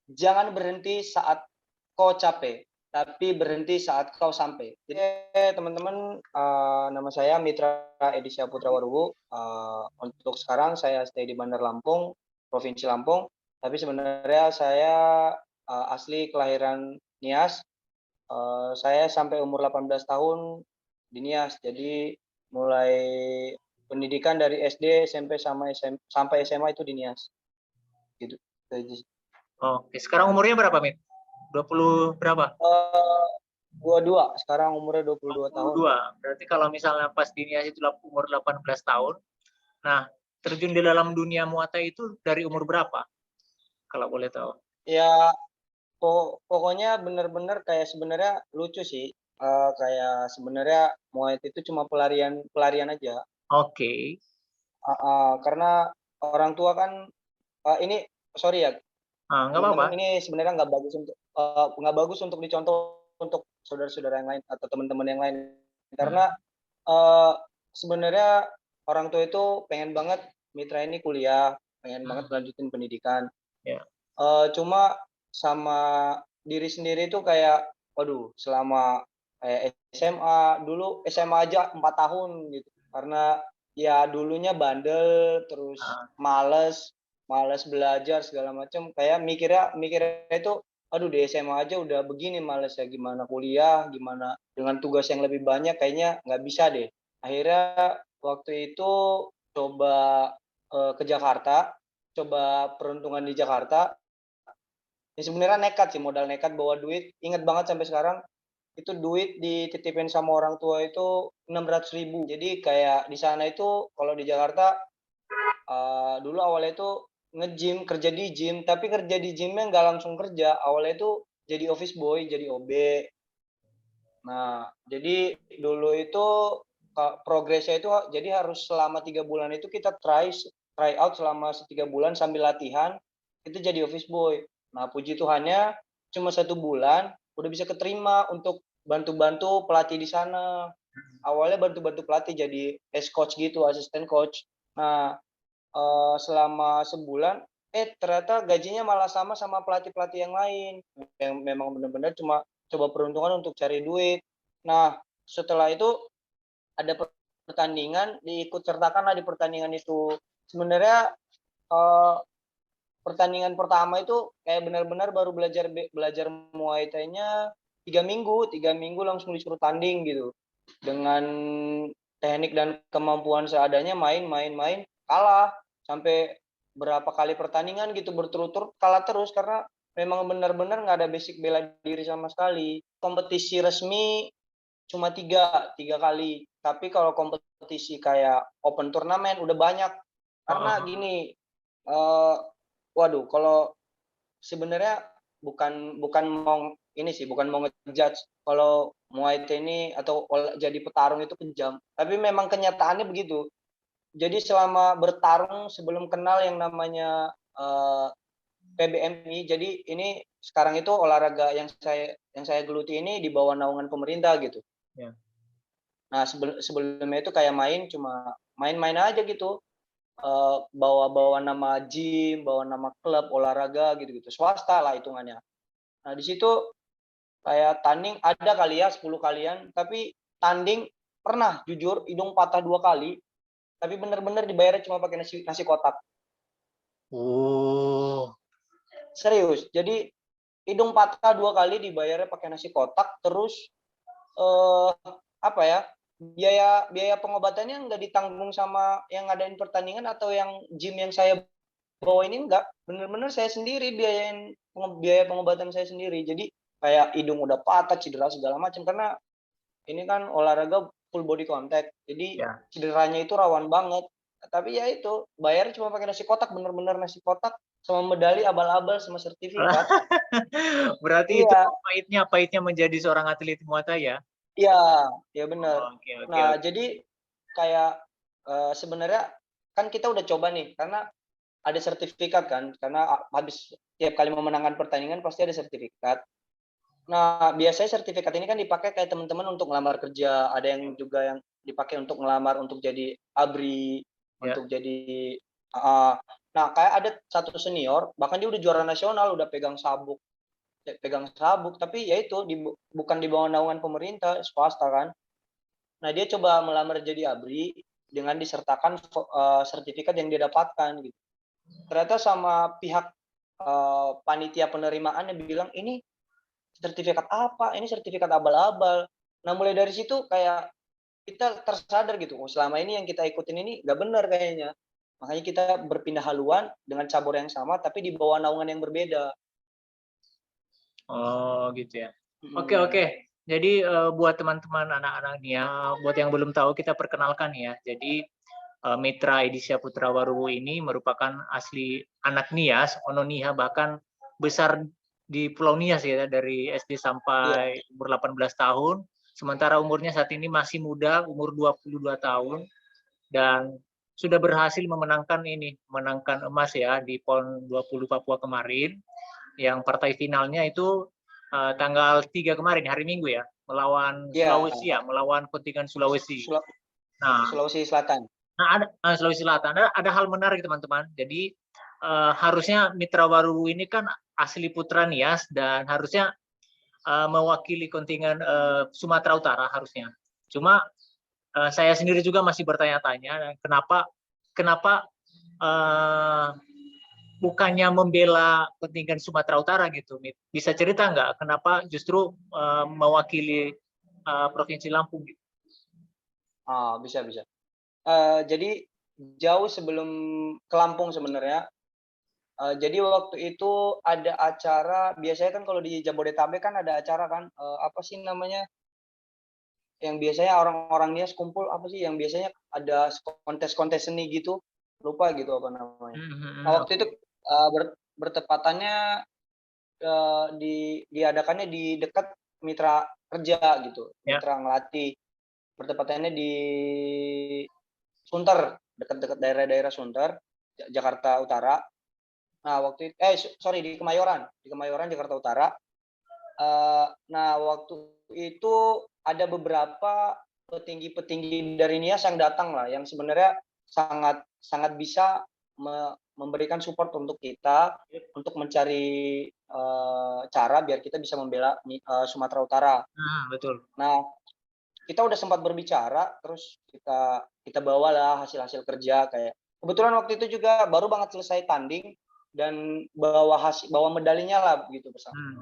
jangan berhenti saat kau capek, tapi berhenti saat kau sampai. Jadi teman-teman, nama saya Mitra Edisya Putra Warubu. Untuk sekarang saya stay di Bandar Lampung, Provinsi Lampung. Tapi sebenarnya saya asli kelahiran Nias. Saya sampai umur 18 tahun di Nias. Jadi mulai pendidikan dari SD, SMP sampai SMA itu di Nias. Gitu. Oke, sekarang umurnya berapa, Mit? 20 berapa? 22, sekarang umurnya 22 tahun. 22. Berarti kalau misalnya pas di Nias itu umur 18 tahun. Nah, terjun di dalam dunia Muay Thai itu dari umur berapa? Kalau boleh tahu. Ya, pokoknya bener-bener kayak sebenarnya lucu sih. Kayak sebenarnya Muay Thai itu cuma pelarian aja. Oke. Karena orang tua kan ini sorry ya, Nggak apa-apa. teman-teman, ini sebenarnya nggak bagus untuk dicontoh untuk saudara-saudara yang lain atau teman-teman yang lain. Karena sebenarnya orang tua itu pengen banget Mitra ini kuliah, pengen banget lanjutin pendidikan. Yeah. Cuma sama diri sendiri itu kayak, waduh, selama SMA, dulu SMA aja 4 tahun gitu. Karena ya dulunya bandel, terus males belajar segala macam. Kayak mikirnya itu, aduh di SMA aja udah begini males ya, gimana kuliah, gimana dengan tugas yang lebih banyak, kayaknya nggak bisa deh. Akhirnya waktu itu coba ke Jakarta, coba peruntungan di Jakarta. Ya sebenarnya nekat sih, modal nekat bawa duit. Ingat banget sampai sekarang, itu duit dititipin sama orang tua itu 600.000. Jadi kayak di sana itu kalau di Jakarta dulu awalnya itu nge-gym, kerja di gym, tapi kerja di gymnya nggak langsung kerja. Awalnya itu jadi office boy, jadi OB. Nah, jadi dulu itu progresnya itu jadi harus selama 3 bulan itu kita try out selama 3 bulan sambil latihan, itu jadi office boy. Nah, puji Tuhannya cuma 1 bulan udah bisa keterima untuk bantu-bantu pelatih di sana. Awalnya bantu-bantu pelatih jadi coach gitu, asisten coach. Nah, selama sebulan, ternyata gajinya malah sama pelatih-pelatih yang lain, yang memang benar-benar cuma coba peruntungan untuk cari duit. Nah, setelah itu ada pertandingan, diikut sertakanlah di pertandingan itu. Sebenarnya pertandingan pertama itu kayak benar-benar baru belajar Muay Thai-nya 3 minggu langsung disuruh tanding gitu. Dengan teknik dan kemampuan seadanya, main, kalah. Sampai berapa kali pertandingan gitu berturut-turut kalah terus karena memang benar-benar nggak ada basic bela diri sama sekali. Kompetisi resmi cuma tiga kali. Tapi kalau kompetisi kayak open turnamen udah banyak. Karena gini, waduh, kalau sebenarnya bukan mau ini sih, bukan mau ngejudge kalau Muay Thai ini atau jadi petarung itu kejam. Tapi memang kenyataannya begitu. Jadi selama bertarung sebelum kenal yang namanya PBMI, jadi ini sekarang itu olahraga yang saya geluti ini di bawah naungan pemerintah gitu. Yeah. Nah, sebelumnya itu kayak cuma main-main aja gitu. Bawa nama gym, bawa nama klub olahraga gitu-gitu. Swasta lah hitungannya. Nah, di situ kayak tanding ada kali ya 10 kalian, tapi tanding pernah jujur hidung patah 2 kali, tapi bener-bener dibayarnya cuma pakai nasi kotak. Oh. Serius. Jadi hidung patah 2 kali dibayarnya pakai nasi kotak, terus apa ya? Biaya pengobatannya nggak ditanggung sama yang ngadain pertandingan atau yang gym yang saya bawa ini, enggak. Bener-bener saya sendiri biaya pengobatan saya sendiri. Jadi kayak hidung udah patah, cedera segala macam karena ini kan olahraga full body contact. Jadi cederanya itu rawan banget. Tapi ya itu, bayar cuma pakai nasi kotak, bener-bener nasi kotak sama medali abal-abal sama sertifikat. Berarti itu pahitnya menjadi seorang atlet Muay Thai ya? Iya benar. Okay. Nah, jadi kayak sebenarnya kan kita udah coba nih, karena ada sertifikat kan, karena habis tiap kali memenangkan pertandingan pasti ada sertifikat. Nah, biasanya sertifikat ini kan dipakai kayak teman-teman untuk ngelamar kerja, ada yang juga yang dipakai untuk ngelamar untuk jadi ABRI, untuk jadi Nah, kayak ada satu senior, bahkan dia udah juara nasional, udah pegang sabuk, tapi ya itu bukan di bawah naungan pemerintah, swasta kan. Nah, dia coba melamar jadi ABRI dengan disertakan sertifikat yang dia dapatkan gitu. Ternyata sama pihak panitia penerimaan yang bilang, "Ini sertifikat apa? Ini sertifikat abal-abal." Nah, mulai dari situ kayak kita tersadar gitu, oh selama ini yang kita ikutin ini nggak benar kayaknya. Makanya kita berpindah haluan dengan cabur yang sama tapi di bawah naungan yang berbeda. Oh, gitu ya. Oke, Mhm. oke. Jadi buat teman-teman anak-anak Nia, buat yang belum tahu kita perkenalkan ya. Jadi Mitra Edisya Putra Waruwu ini merupakan asli anak Nias, Ono Niha, bahkan besar di Pulau Nias ya, dari SD Iya. sampai umur 18 tahun. Sementara umurnya saat ini masih muda, umur 22 tahun, dan sudah berhasil menangkan emas ya di PON 20 Papua kemarin, yang partai finalnya itu tanggal 3 kemarin, hari Minggu ya, melawan Iya, Sulawesi ya, melawan kontingen Sulawesi. Sula Nah, Sulawesi Selatan. Sulawesi Selatan. Ada hal menarik teman-teman. Jadi harusnya Mitra Waruwu ini kan asli Putra Nias dan harusnya mewakili kontingen Sumatera Utara harusnya. Cuma saya sendiri juga masih bertanya-tanya kenapa bukannya membela kontingen Sumatera Utara gitu. Bisa cerita nggak kenapa justru mewakili Provinsi Lampung gitu? Bisa bisa. Jadi jauh sebelum ke Lampung sebenarnya, jadi waktu itu ada acara, biasanya kan kalau di Jabodetabek kan ada acara kan, apa sih namanya, yang biasanya orang-orang Nias kumpul, apa sih yang biasanya ada kontes-kontes seni gitu, lupa gitu apa namanya. Nah, waktu itu, Oke. bertepatannya, diadakannya di dekat mitra kerja gitu, Ya. mitra ngelatih. Bertepatannya di Sunter, dekat-dekat daerah-daerah Sunter, Jakarta Utara. Nah, sorry, di Kemayoran, Jakarta Utara. Nah, waktu itu ada beberapa petinggi-petinggi dari Nias yang datang lah, yang sebenarnya sangat sangat bisa memberikan support untuk kita, untuk mencari, cara biar kita bisa membela Sumatera Utara. Betul. Nah, kita udah sempat berbicara, terus kita kita bawalah hasil-hasil kerja kayak kebetulan waktu itu juga baru banget selesai tanding dan bawa medalinya lah gitu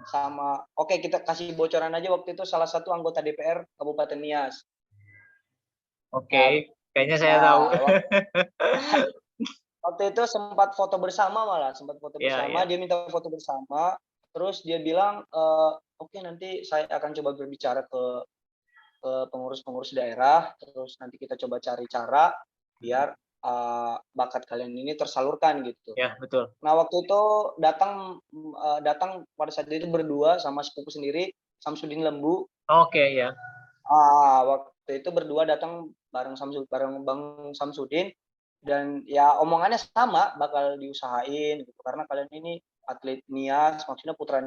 sama oke kita kasih bocoran aja waktu itu salah satu anggota DPR Kabupaten Nias. Oke, Nah kayaknya saya tahu. nah waktu itu sempat foto bersama malah, sempat foto Ya, bersama, ya. dia minta foto bersama, terus dia bilang, "Oke nanti saya akan coba berbicara ke pengurus-pengurus daerah, terus nanti kita coba cari cara biar, bakat kalian ini tersalurkan," gitu. Ya, betul. Nah, waktu itu datang pada saat itu berdua sama sepupu sendiri, Samsudin Lembu. Oke, ya. Waktu itu berdua datang bareng Bang Samsudin dan ya omongannya sama, bakal diusahain gitu, karena kalian ini atlet Nias, maksudnya putra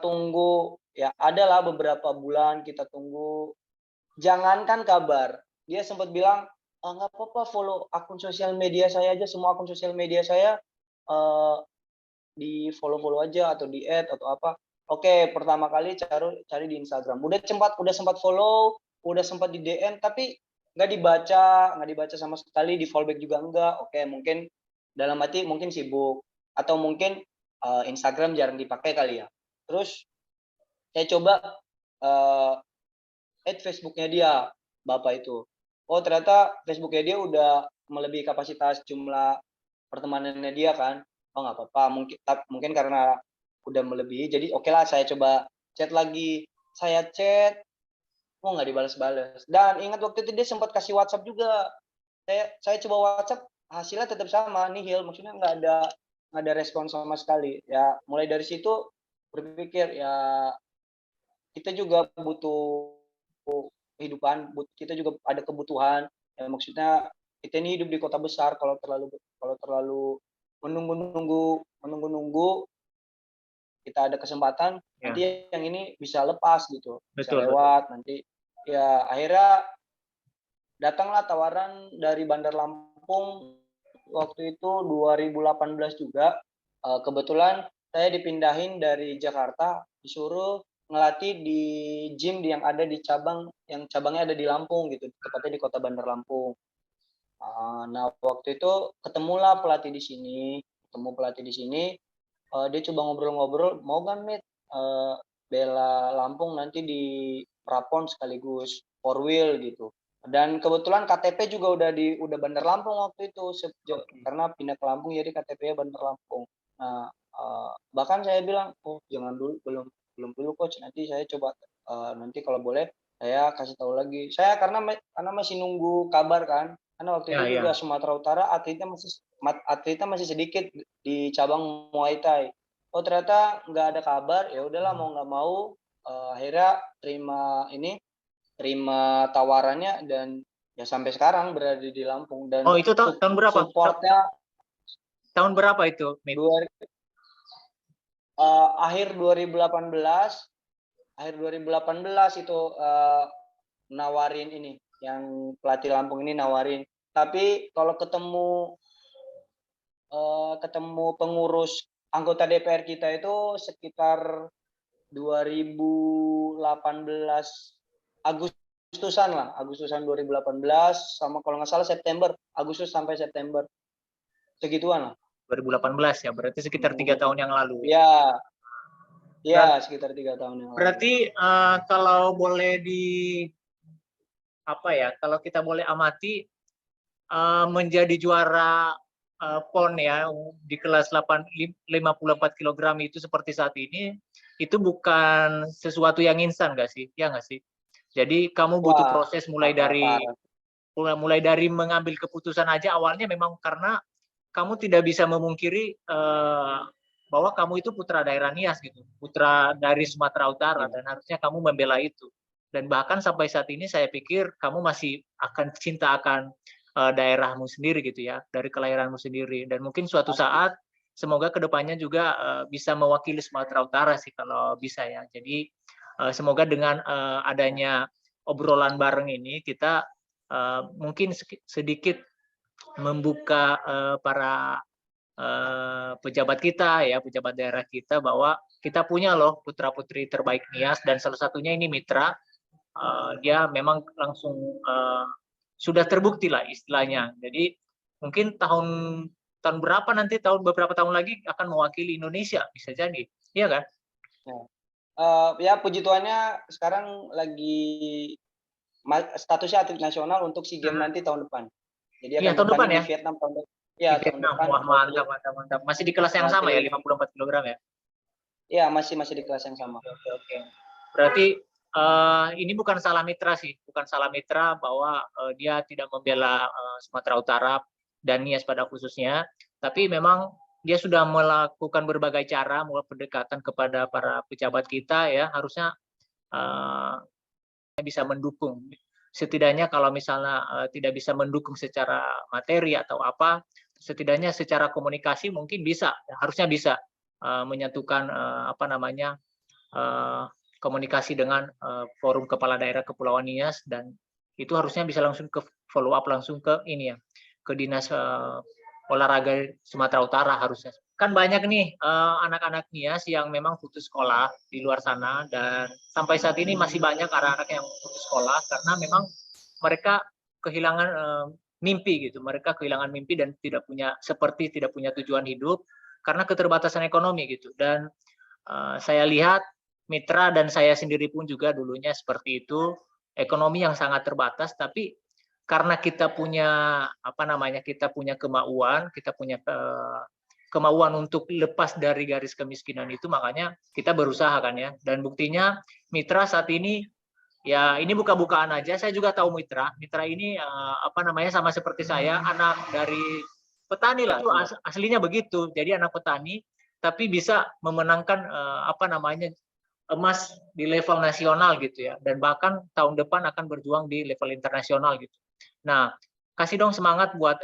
tunggu, ya adalah beberapa bulan kita tunggu. Jangankan kabar, dia sempat bilang, "Nggak apa-apa follow akun sosial media saya aja, semua akun sosial media saya, eee, di-follow-follow aja atau di-add atau apa." Oke, pertama kali cari di Instagram. Udah sempat follow, udah sempat di DM, tapi nggak dibaca sama sekali, di-fallback juga enggak. Oke, mungkin dalam hati mungkin sibuk atau mungkin, Instagram jarang dipakai kali ya. Terus saya coba, eee add Facebook-nya dia, bapak itu. Oh ternyata Facebook-nya dia udah melebihi kapasitas jumlah pertemanannya dia kan. Oh nggak apa-apa, mungkin karena udah melebihi, jadi okelah saya coba chat lagi. Saya chat, oh nggak dibales-bales. Dan ingat waktu itu dia sempat kasih WhatsApp juga. Saya coba WhatsApp, hasilnya tetap sama, nihil, maksudnya nggak ada respon sama sekali. Ya mulai dari situ berpikir, ya kita juga butuh kehidupan, kita juga ada kebutuhan, ya maksudnya kita ini hidup di kota besar, kalau terlalu menunggu-nunggu kita ada kesempatan, Ya, nanti yang ini bisa lepas gitu, bisa betul, betul. lewat nanti. Ya akhirnya datanglah tawaran dari Bandar Lampung waktu itu 2018 juga. Kebetulan saya dipindahin dari Jakarta, disuruh ngelatih di gym yang ada di yang cabangnya ada di Lampung gitu, tepatnya di Kota Bandar Lampung. Nah, waktu itu ketemulah pelatih di sini, dia coba ngobrol-ngobrol, "Mau kan, Mit, bela Lampung nanti di Prapon sekaligus 4 wheel," gitu. Dan kebetulan KTP juga udah Bandar Lampung waktu itu, karena pindah ke Lampung jadi KTP-nya Bandar Lampung. Nah, bahkan saya bilang, "Oh, jangan dulu, belum belum dulu coach, nanti saya coba, nanti kalau boleh saya kasih tahu lagi." Saya karena masih nunggu kabar kan, karena waktu Ya, itu juga ya. Sumatera Utara atletnya masih sedikit di cabang Muay Thai. Oh, ternyata nggak ada kabar, ya udahlah mau nggak mau, akhirnya terima tawarannya dan ya sampai sekarang berada di Lampung dan Oh, itu tahun berapa? support-nya Tahun berapa itu, Mit? akhir 2018 itu, nawarin ini, yang pelatih Lampung ini nawarin. Tapi kalau ketemu pengurus anggota DPR kita itu sekitar 2018 Agustusan 2018 sama kalau nggak salah Agustus sampai September, segituan lah. 2018 ya, berarti sekitar 3 tahun yang lalu. Ya, ya sekitar 3 tahun yang lalu. Berarti kalau boleh kalau kita boleh amati, menjadi juara PON ya di kelas 54 kg itu seperti saat ini, itu bukan sesuatu yang instan nggak sih? Ya nggak sih? Jadi kamu butuh proses mulai dari mengambil keputusan aja awalnya memang karena kamu tidak bisa memungkiri bahwa kamu itu putra daerah Nias gitu, putra dari Sumatera Utara, dan harusnya kamu membela itu. Dan bahkan sampai saat ini saya pikir kamu masih akan cinta akan daerahmu sendiri gitu ya, dari kelahiranmu sendiri. Dan mungkin suatu saat semoga kedepannya juga bisa mewakili Sumatera Utara sih kalau bisa ya. Jadi semoga dengan adanya obrolan bareng ini kita mungkin sedikit membuka para pejabat kita ya, pejabat daerah kita bahwa kita punya loh putra-putri terbaik Nias, dan salah satunya ini Mitra. Dia memang langsung sudah terbukti lah istilahnya. Jadi mungkin tahun berapa nanti, beberapa tahun lagi akan mewakili Indonesia, bisa jadi, iya kan? Ya puji Tuhannya sekarang lagi statusnya atlet nasional untuk SEA Games nanti tahun depan. Jadi akan tahun depan di ya? Vietnam tahun depan. Ya, di Vietnam. Wah, mantap. Masih di kelas yang sama ya, 54 kg ya? Iya, masih di kelas yang sama. Oke. Berarti ini bukan salah Mitra sih, bukan salah Mitra bahwa dia tidak membela Sumatera Utara dan Nias pada khususnya, tapi memang dia sudah melakukan berbagai cara, mulai pendekatan kepada para pejabat kita ya, harusnya bisa mendukung. Setidaknya kalau misalnya tidak bisa mendukung secara materi atau apa, setidaknya secara komunikasi mungkin bisa, harusnya bisa menyatukan komunikasi dengan forum kepala daerah Kepulauan Nias, dan itu harusnya bisa langsung ke follow up langsung ke ini ya, ke dinas olahraga Sumatera Utara harusnya. Kan banyak nih anak-anak Nias yang memang putus sekolah di luar sana, dan sampai saat ini masih banyak anak-anak yang putus sekolah karena memang mereka kehilangan mimpi gitu. Mereka kehilangan mimpi dan tidak punya tujuan hidup karena keterbatasan ekonomi gitu. Dan saya lihat Mitra dan saya sendiri pun juga dulunya seperti itu, ekonomi yang sangat terbatas, tapi karena kita punya kemauan untuk lepas dari garis kemiskinan itu, makanya kita berusaha kan ya. Dan buktinya Mitra saat ini ya, ini buka-bukaan aja, saya juga tahu Mitra ini sama seperti saya, anak dari petani lah, aslinya begitu. Jadi anak petani tapi bisa memenangkan emas di level nasional gitu ya, dan bahkan tahun depan akan berjuang di level internasional gitu. Nah, kasih dong semangat buat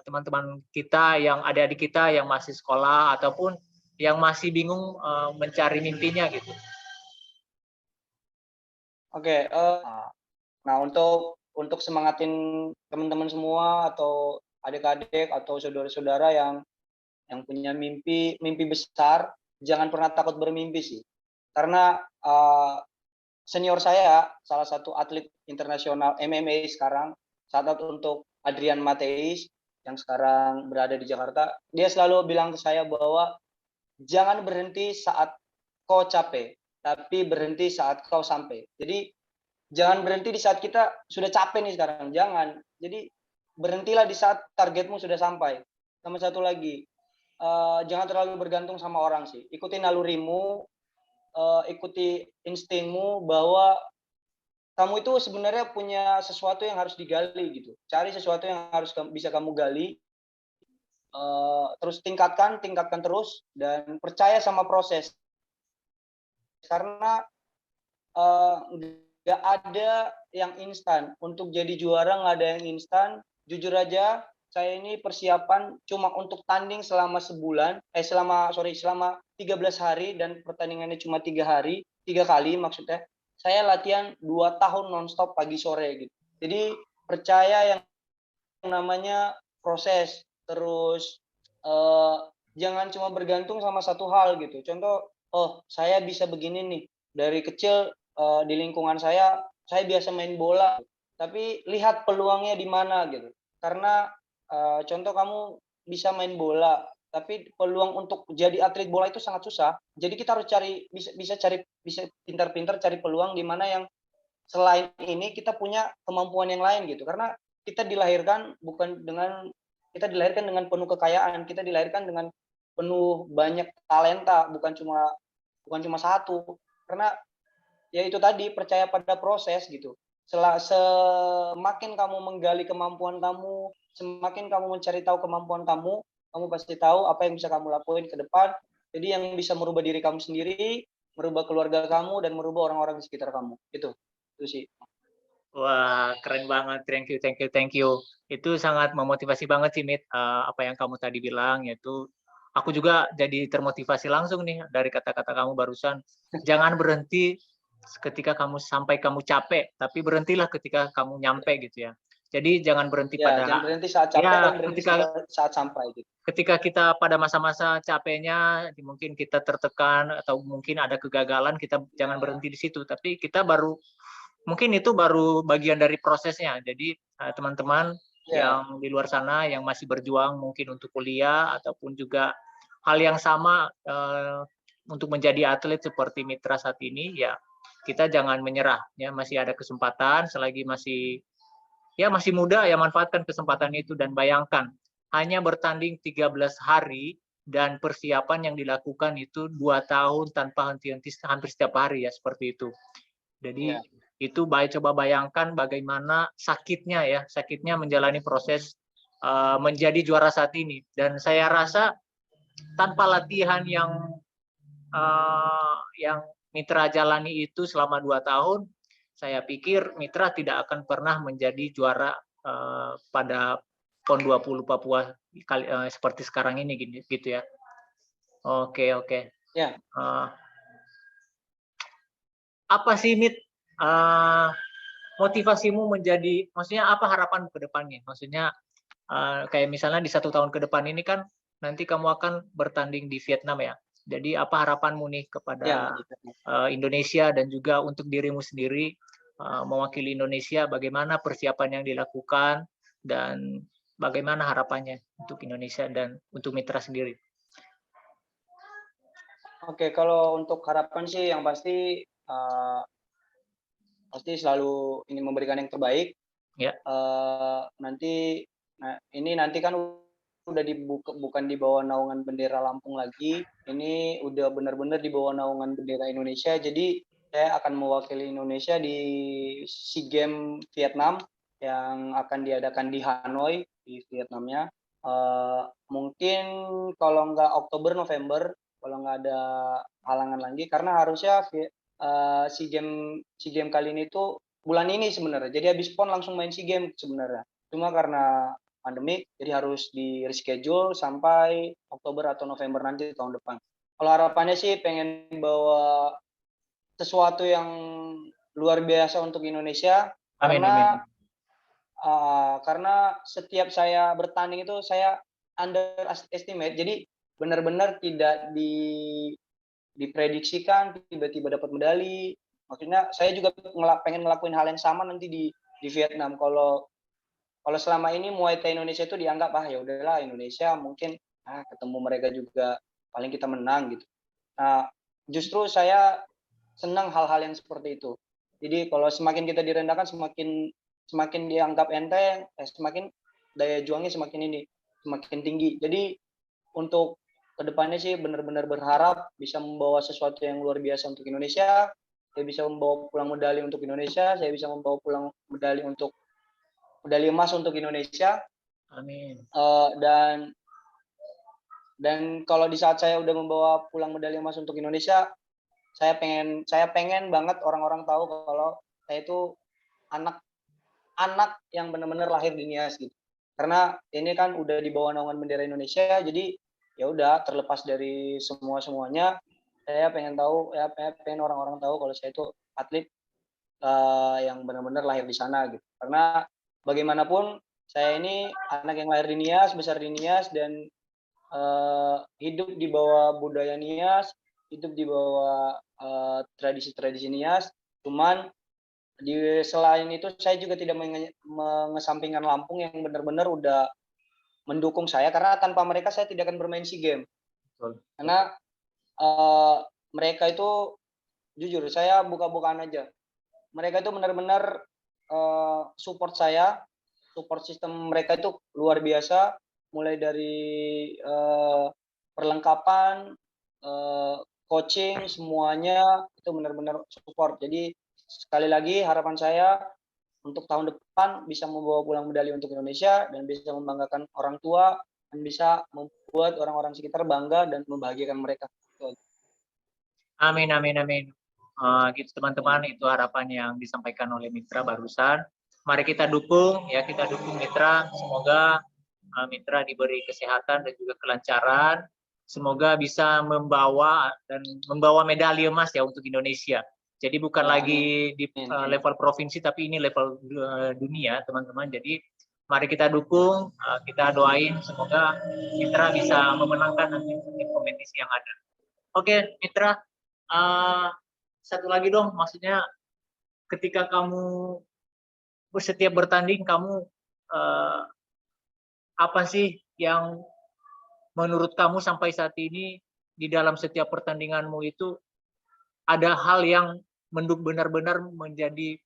teman-teman kita, yang adik-adik kita yang masih sekolah ataupun yang masih bingung mencari mimpinya gitu. Oke, nah untuk semangatin teman-teman semua atau adik-adik atau saudara-saudara yang punya mimpi besar, jangan pernah takut bermimpi sih. Karena senior saya, salah satu atlet internasional MMA sekarang, shout untuk Adrian Mateis yang sekarang berada di Jakarta, dia selalu bilang ke saya bahwa jangan berhenti saat kau capek, tapi berhenti saat kau sampai. Jadi jangan berhenti di saat kita sudah capek nih sekarang, jangan. Jadi berhentilah di saat targetmu sudah sampai. Sama satu lagi, jangan terlalu bergantung sama orang sih. Ikuti nalurimu, ikuti instingmu bahwa kamu itu sebenarnya punya sesuatu yang harus digali gitu. Cari sesuatu yang harus bisa kamu gali, terus tingkatkan terus, dan percaya sama proses. Karena nggak ada yang instan. Untuk jadi juara nggak ada yang instan. Jujur aja, saya ini persiapan cuma untuk tanding selama selama 13 hari, dan pertandingannya cuma 3 kali maksudnya. Saya latihan 2 tahun nonstop pagi sore gitu. Jadi percaya yang namanya proses, terus jangan cuma bergantung sama satu hal gitu. Contoh, oh saya bisa begini nih, dari kecil di lingkungan saya biasa main bola, tapi lihat peluangnya di mana gitu. Karena contoh kamu bisa main bola, tapi peluang untuk jadi atlet bola itu sangat susah. Jadi kita harus bisa pintar-pintar cari peluang di mana yang selain ini kita punya kemampuan yang lain gitu. Karena kita dilahirkan dengan penuh kekayaan, kita dilahirkan dengan penuh banyak talenta, bukan cuma satu. Karena ya itu tadi, percaya pada proses gitu. Semakin kamu menggali kemampuan kamu, semakin kamu mencari tahu kemampuan kamu pasti tahu apa yang bisa kamu lakuin ke depan. Jadi yang bisa merubah diri kamu sendiri, merubah keluarga kamu, dan merubah orang-orang di sekitar kamu. Itu sih. Wah, keren banget. Thank you. Itu sangat memotivasi banget sih, Mit. Apa yang kamu tadi bilang, yaitu aku juga jadi termotivasi langsung nih dari kata-kata kamu barusan. Jangan berhenti ketika sampai kamu capek, tapi berhentilah ketika kamu nyampe gitu ya. Jadi jangan berhenti Ya, jangan berhenti saat capek, dan berhenti saat sampai gitu. Ketika kita pada masa-masa capeknya, mungkin kita tertekan atau mungkin ada kegagalan, kita jangan berhenti di situ, tapi kita mungkin itu baru bagian dari prosesnya. Jadi teman-teman yang di luar sana yang masih berjuang mungkin untuk kuliah ataupun juga hal yang sama untuk menjadi atlet seperti Mitra saat ini, ya kita jangan menyerah, ya masih ada kesempatan selagi masih muda, ya manfaatkan kesempatan itu. Dan bayangkan hanya bertanding 13 hari dan persiapan yang dilakukan itu 2 tahun tanpa henti-henti hampir setiap hari, ya seperti itu. Jadi itu coba bayangkan bagaimana sakitnya menjalani proses menjadi juara saat ini. Dan saya rasa tanpa latihan yang Mitra jalani itu selama 2 tahun, saya pikir Mitra tidak akan pernah menjadi juara pada PON 20 Papua seperti sekarang ini gitu ya. Oke. Ya. Apa sih, Mit, motivasimu maksudnya apa harapan ke depannya? Maksudnya kayak misalnya di 1 tahun ke depan ini kan nanti kamu akan bertanding di Vietnam ya. Jadi apa harapanmu nih kepada Indonesia dan juga untuk dirimu sendiri mewakili Indonesia, bagaimana persiapan yang dilakukan dan bagaimana harapannya untuk Indonesia dan untuk Mitra sendiri? Oke, kalau untuk harapan sih yang pasti selalu ingin memberikan yang terbaik. Ya. Nanti kan udah bukan di bawah naungan bendera Lampung lagi. Ini udah benar-benar di bawah naungan bendera Indonesia. Jadi saya akan mewakili Indonesia di SEA Games Vietnam yang akan diadakan di Hanoi di Vietnamnya. Mungkin kalau nggak Oktober November, kalau nggak ada halangan lagi, karena harusnya SEA Games kali ini tuh bulan ini sebenarnya. Jadi habis PON langsung main SEA Games sebenarnya. Cuma karena pandemi, jadi harus di reschedule sampai Oktober atau November nanti tahun depan. Kalau harapannya sih pengen bawa sesuatu yang luar biasa untuk Indonesia. Karena karena setiap saya bertanding itu saya underestimate, jadi benar-benar tidak diprediksikan tiba-tiba dapat medali. Maksudnya saya juga pengen ngelakuin hal yang sama nanti di Vietnam. Kalau selama ini Muay Thai Indonesia itu dianggap, ya udahlah Indonesia mungkin ketemu mereka juga paling kita menang gitu. Nah, justru saya senang hal-hal yang seperti itu. Jadi kalau semakin kita direndahkan, semakin dianggap enteng, semakin daya juangnya semakin tinggi. Jadi untuk kedepannya sih benar-benar berharap bisa membawa sesuatu yang luar biasa untuk Indonesia. Saya bisa membawa pulang medali untuk Indonesia, saya bisa membawa pulang medali emas untuk Indonesia. Amin. Dan kalau di saat saya udah membawa pulang medali emas untuk Indonesia, saya pengen banget orang-orang tahu kalau saya itu anak yang benar-benar lahir di Nias gitu. Karena ini kan udah di bawah naungan bendera Indonesia, jadi ya udah terlepas dari semuanya, saya pengen orang-orang tahu kalau saya itu atlet yang benar-benar lahir di sana gitu. Karena bagaimanapun saya ini anak yang lahir di Nias, besar di Nias, dan hidup di bawah budaya Nias, hidup di bawah tradisi-tradisi Nias. Cuman selain itu saya juga tidak mengesampingkan Lampung yang benar-benar udah mendukung saya, karena tanpa mereka saya tidak akan bermain SEA Games. Karena mereka itu jujur, saya buka-bukaan aja, mereka itu benar-benar support saya, support sistem mereka itu luar biasa, mulai dari perlengkapan, coaching, semuanya itu benar-benar support. Jadi sekali lagi harapan saya untuk tahun depan bisa membawa pulang medali untuk Indonesia dan bisa membanggakan orang tua dan bisa membuat orang-orang sekitar bangga dan membahagiakan mereka. Amin, amin, amin. Gitu teman-teman, itu harapan yang disampaikan oleh Mitra barusan. Mari kita dukung Mitra. Semoga Mitra diberi kesehatan dan juga kelancaran. Semoga bisa membawa medali emas ya untuk Indonesia. Jadi bukan lagi di level provinsi, tapi ini level dunia, teman-teman. Jadi mari kita dukung, kita doain semoga Mitra bisa memenangkan nanti kompetisi yang ada. Oke, Mitra, satu lagi dong, maksudnya ketika kamu setiap bertanding, kamu apa sih yang menurut kamu sampai saat ini di dalam setiap pertandinganmu itu ada hal yang benar-benar menjadi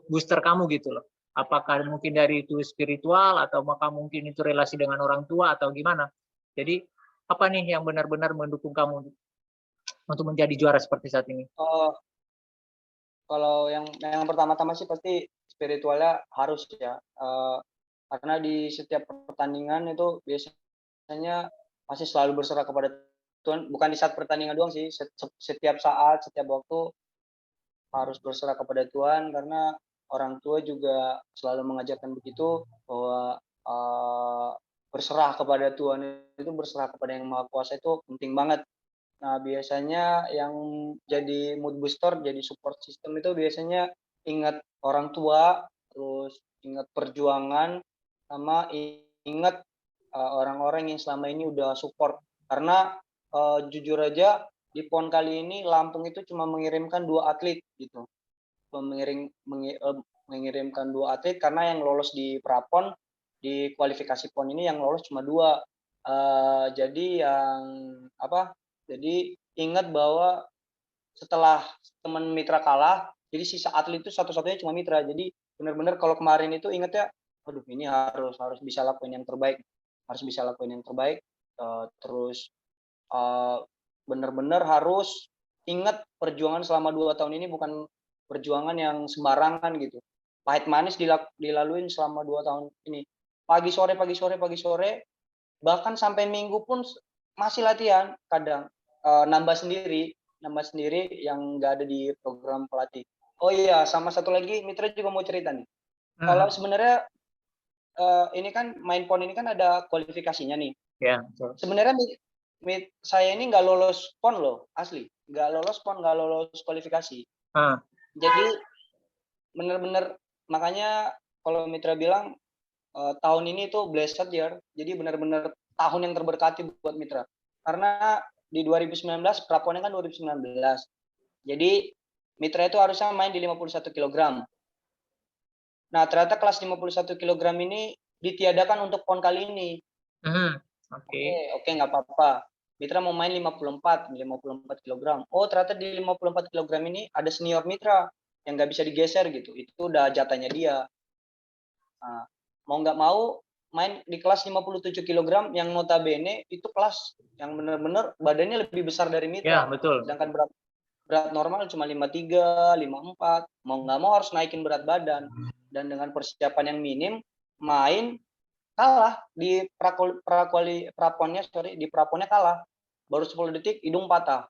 booster kamu gitu loh? Apakah mungkin dari itu spiritual atau maka mungkin itu relasi dengan orang tua atau gimana? Jadi apa nih yang benar-benar mendukung kamu untuk menjadi juara seperti saat ini? Kalau yang pertama-tama sih pasti spiritualnya harus ya, karena di setiap pertandingan itu biasanya masih selalu berserah kepada Tuhan, bukan di saat pertandingan doang sih, setiap saat, setiap waktu harus berserah kepada Tuhan, karena orang tua juga selalu mengajarkan begitu, bahwa berserah kepada Tuhan itu, berserah kepada Yang Maha Kuasa itu penting banget. Nah, biasanya yang jadi mood booster, jadi support system itu biasanya ingat orang tua, terus ingat perjuangan, sama ingat orang-orang yang selama ini udah support. Karena jujur aja di PON kali ini Lampung itu cuma mengirimkan 2 atlet gitu. Mengirimkan 2 atlet, karena yang lolos di Prapon, di kualifikasi PON ini yang lolos cuma 2. Jadi ingat bahwa setelah teman Mitra kalah, jadi sisa atlet itu satu-satunya cuma Mitra. Jadi benar-benar kalau kemarin itu ingat ya, aduh ini harus bisa lakuin yang terbaik, terus benar-benar harus ingat perjuangan selama 2 tahun ini bukan perjuangan yang sembarangan gitu. Pahit manis dilaluin selama 2 tahun ini. Pagi sore, bahkan sampai minggu pun masih latihan, kadang nambah sendiri yang nggak ada di program pelatih. Oh iya, sama satu lagi Mitra juga mau cerita nih. Kalau sebenarnya ini kan main PON ini kan ada kualifikasinya nih. Ya. Sebenarnya saya ini nggak lolos PON loh, asli. Nggak lolos PON, nggak lolos kualifikasi. Jadi benar-benar makanya kalau Mitra bilang tahun ini tuh blessed year, jadi benar-benar tahun yang terberkati buat Mitra. Karena di 2019 praponnya kan 2019. Jadi Mitra itu harusnya main di 51 kg. Nah, ternyata kelas 51 kg ini ditiadakan untuk PON kali ini. Oke. Oke, nggak apa-apa. Mitra mau main 54 kg. Oh, ternyata di 54 kg ini ada senior Mitra yang nggak bisa digeser gitu. Itu udah jatahnya dia. Nah, mau nggak mau main di kelas 57 kg yang notabene itu kelas yang benar-benar badannya lebih besar dari Ya, Mitra. betul. Sedangkan berat normal cuma 53, 54. Mau nggak mau harus naikin berat badan. Dan dengan persiapan yang minim, main kalah di praponnya kalah. Baru 10 detik hidung patah.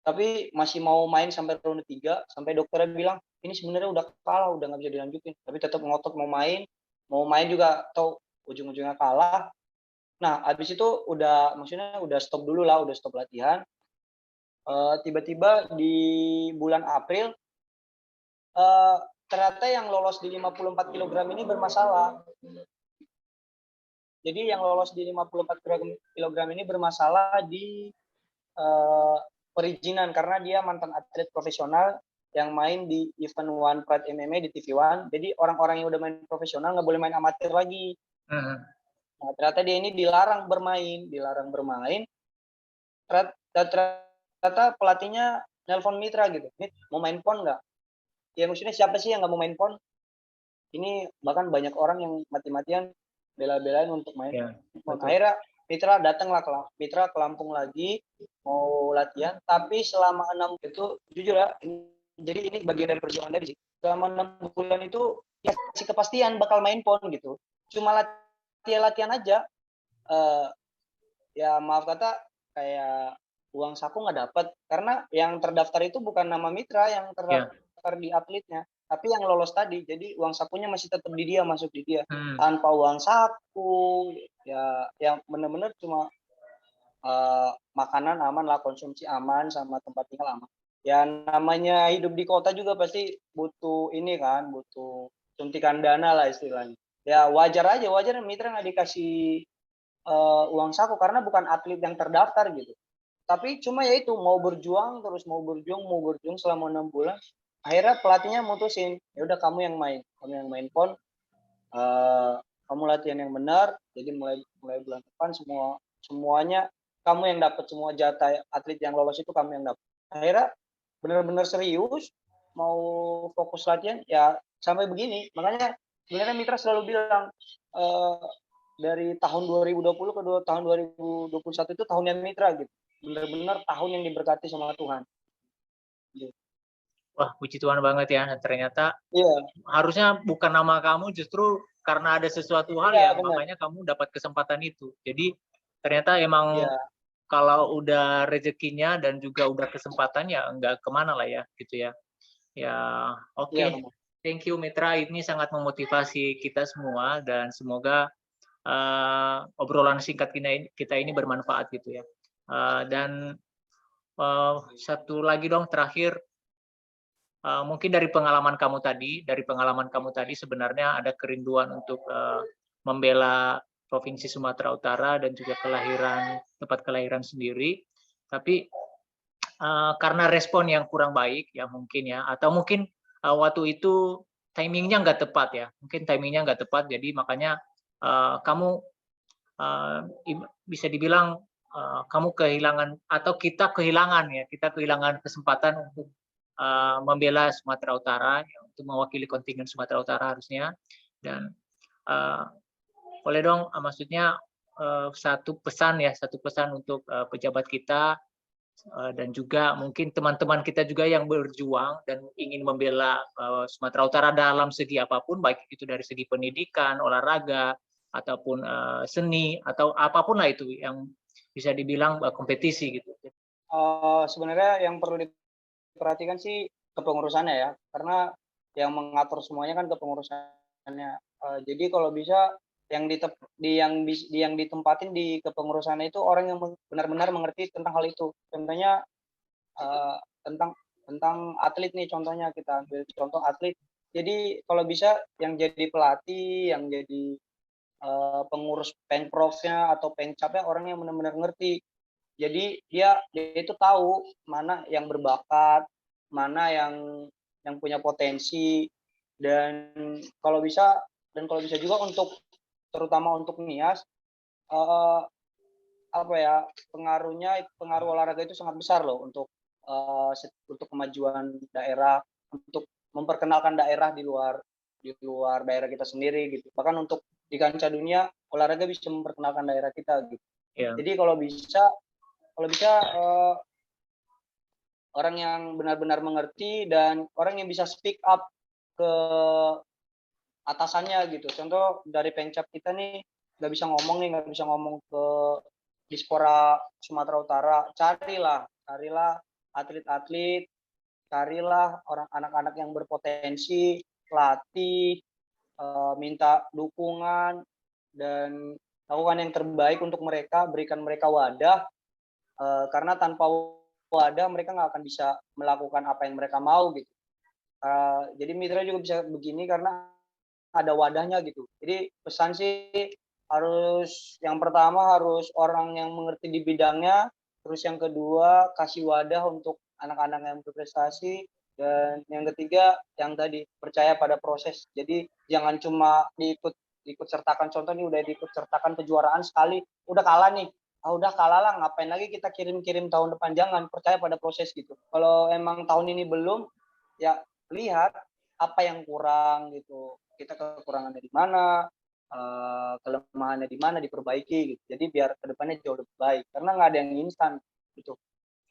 Tapi masih mau main sampai ronde 3, sampai dokternya bilang, ini sebenarnya udah kalah, udah nggak bisa dilanjutin. Tapi tetap ngotot mau main juga atau ujung-ujungnya kalah. Nah, habis itu maksudnya udah stop dulu lah, udah stop latihan. Tiba-tiba di bulan April ternyata yang lolos di 54 kg ini bermasalah. Jadi yang lolos di 54 kg ini bermasalah di perizinan karena dia mantan atlet profesional yang main di event One Pride MMA di TV One. Jadi orang-orang yang udah main profesional nggak boleh main amatir lagi. Nah, ternyata dia ini dilarang bermain. Ternyata pelatihnya nelpon Mitra gitu. Mau main PON nggak? Ya maksudnya siapa sih yang nggak mau main PON? Ini bahkan banyak orang yang mati-matian bela-belain untuk main PON. Akhirnya Mitra datanglah Mitra ke Lampung lagi mau latihan, tapi selama 6 itu jujur ya, jadi ini bagian dari perjuangan dari sih. Selama 6 bulan itu ya kasih kepastian bakal main PON gitu. Cuma latihan aja. Ya maaf kata kayak uang saku nggak dapat karena yang terdaftar itu bukan nama Mitra yang terdaftar di atletnya, tapi yang lolos tadi. Jadi uang sakunya masih tetap di dia, masuk di dia tanpa uang saku. Ya yang benar-benar cuma makanan aman lah, konsumsi aman, sama tempat tinggal aman. Ya namanya hidup di kota juga pasti butuh ini kan, butuh suntikan dana lah istilahnya. Ya wajar Mitra nggak dikasih uang saku karena bukan atlet yang terdaftar gitu. Tapi cuma ya itu mau berjuang selama 6 bulan. Akhirnya pelatihnya mutusin, ya udah kamu yang main PON, kamu latihan yang benar. Jadi mulai bulan depan semuanya kamu yang dapat, semua jatah atlet yang lolos itu kamu yang dapat. Akhirnya benar-benar serius mau fokus latihan ya sampai begini. Makanya sebenarnya Mitra selalu bilang dari tahun 2020 ke tahun 2021 itu tahunnya Mitra gitu. Benar-benar tahun yang diberkati sama Tuhan. Wah, puji Tuhan banget ya. Ternyata harusnya bukan nama kamu, justru karena ada sesuatu hal ya, makanya kamu dapat kesempatan itu. Jadi ternyata emang kalau udah rezekinya dan juga udah kesempatannya, enggak kemana lah ya, gitu ya. Ya, oke. Thank you Mitra, ini sangat memotivasi kita semua dan semoga obrolan singkat kita ini bermanfaat gitu ya. Dan satu lagi dong terakhir, mungkin dari pengalaman kamu tadi sebenarnya ada kerinduan untuk membela Provinsi Sumatera Utara dan juga tempat kelahiran sendiri, tapi karena respon yang kurang baik ya mungkin ya, atau mungkin waktu itu timingnya nggak tepat ya, jadi makanya kamu bisa dibilang kamu kehilangan atau kita kehilangan kesempatan untuk membela Sumatera Utara, ya, untuk mewakili kontingen Sumatera Utara harusnya. Dan boleh dong, maksudnya satu pesan untuk pejabat kita dan juga mungkin teman-teman kita juga yang berjuang dan ingin membela Sumatera Utara dalam segi apapun, baik itu dari segi pendidikan, olahraga, ataupun seni, atau apapun lah itu yang bisa dibilang kompetisi gitu. Sebenarnya yang perlu diperhatikan sih kepengurusannya ya, karena yang mengatur semuanya kan kepengurusannya. Jadi kalau bisa yang ditempatin di kepengurusannya itu orang yang benar-benar mengerti tentang hal itu. Contohnya tentang atlet nih, contohnya kita ambil contoh atlet Jadi kalau bisa yang jadi pelatih, yang jadi, pengurus Pengprofnya atau Pengcapnya orang yang benar-benar ngerti. Jadi dia itu tahu mana yang berbakat, mana yang punya potensi, dan kalau bisa juga untuk terutama untuk Nias, eee, apa ya, pengaruh olahraga itu sangat besar loh untuk kemajuan daerah, untuk memperkenalkan daerah di luar daerah kita sendiri gitu. Bahkan untuk di kancah dunia, olahraga bisa memperkenalkan daerah kita gitu. Ya. Jadi kalau bisa, orang yang benar-benar mengerti dan orang yang bisa speak up ke atasannya gitu. Contoh dari Pemkab kita nih nggak bisa ngomong ke Dispora Sumatera Utara, carilah atlet-atlet, carilah orang anak-anak yang berpotensi, latih, minta dukungan dan lakukan yang terbaik untuk mereka, berikan mereka wadah, karena tanpa wadah mereka nggak akan bisa melakukan apa yang mereka mau gitu. Jadi mitra juga bisa begini karena ada wadahnya gitu. Jadi pesan sih yang pertama harus orang yang mengerti di bidangnya, terus yang kedua kasih wadah untuk anak-anak yang berprestasi, dan yang ketiga yang tadi percaya pada proses. Jadi jangan cuma diikut sertakan, contoh nih udah diikut sertakan kejuaraan sekali, udah kalah nih. Udah kalah lah, ngapain lagi kita kirim-kirim tahun depan, jangan, percaya pada proses gitu. Kalau emang tahun ini belum, ya lihat apa yang kurang gitu. Kita kekurangannya di mana, kelemahannya di mana, diperbaiki gitu. Jadi biar kedepannya jauh lebih baik. Karena nggak ada yang instan gitu.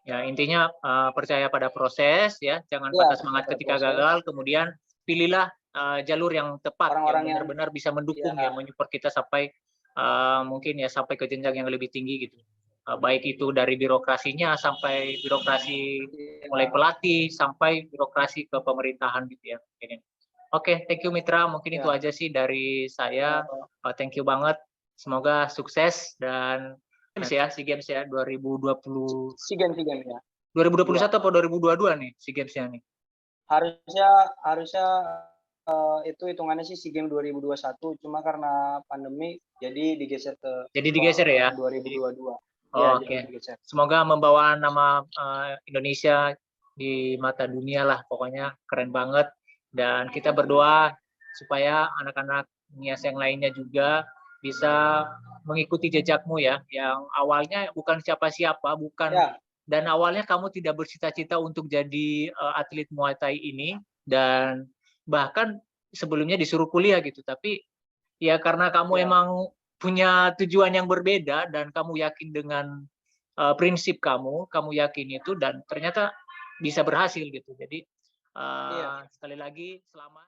Ya, intinya percaya pada proses ya, jangan Iya, patah semangat pada ketika proses. gagal, kemudian pilihlah jalur yang tepat yang Orang-orang yang benar-benar bisa ya, mendukung ya, menyupport kita sampai mungkin ya sampai ke jenjang yang lebih tinggi gitu. Baik itu dari birokrasinya sampai birokrasi mulai ya, pelatih sampai birokrasi ke pemerintahan gitu ya. Ini. Oke, thank you Mitra. Mungkin itu ya, aja sih dari saya. ya. Thank you banget. Semoga sukses dan Games ya, SEA Games ya 2020. SEA Games ya. 2021 Dua. atau 2022 nih SEA Games-nya nih? Harusnya harusnya itu hitungannya sih SEA Games 2021, cuma karena pandemi jadi digeser ke Jadi digeser ya? 2022. Iya, Oh, jadi oke. digeser. Semoga membawa nama Indonesia di mata dunia lah, pokoknya keren banget. Dan kita berdoa supaya anak-anak Nias yang lainnya juga bisa mengikuti jejakmu ya, yang awalnya bukan siapa-siapa, bukan, Ya, dan awalnya kamu tidak bercita-cita untuk jadi atlet Muay Thai ini, dan bahkan sebelumnya disuruh kuliah gitu, tapi ya karena kamu ya, emang punya tujuan yang berbeda dan kamu yakin dengan prinsip kamu yakin itu dan ternyata bisa berhasil gitu. Jadi iya. sekali lagi selamat.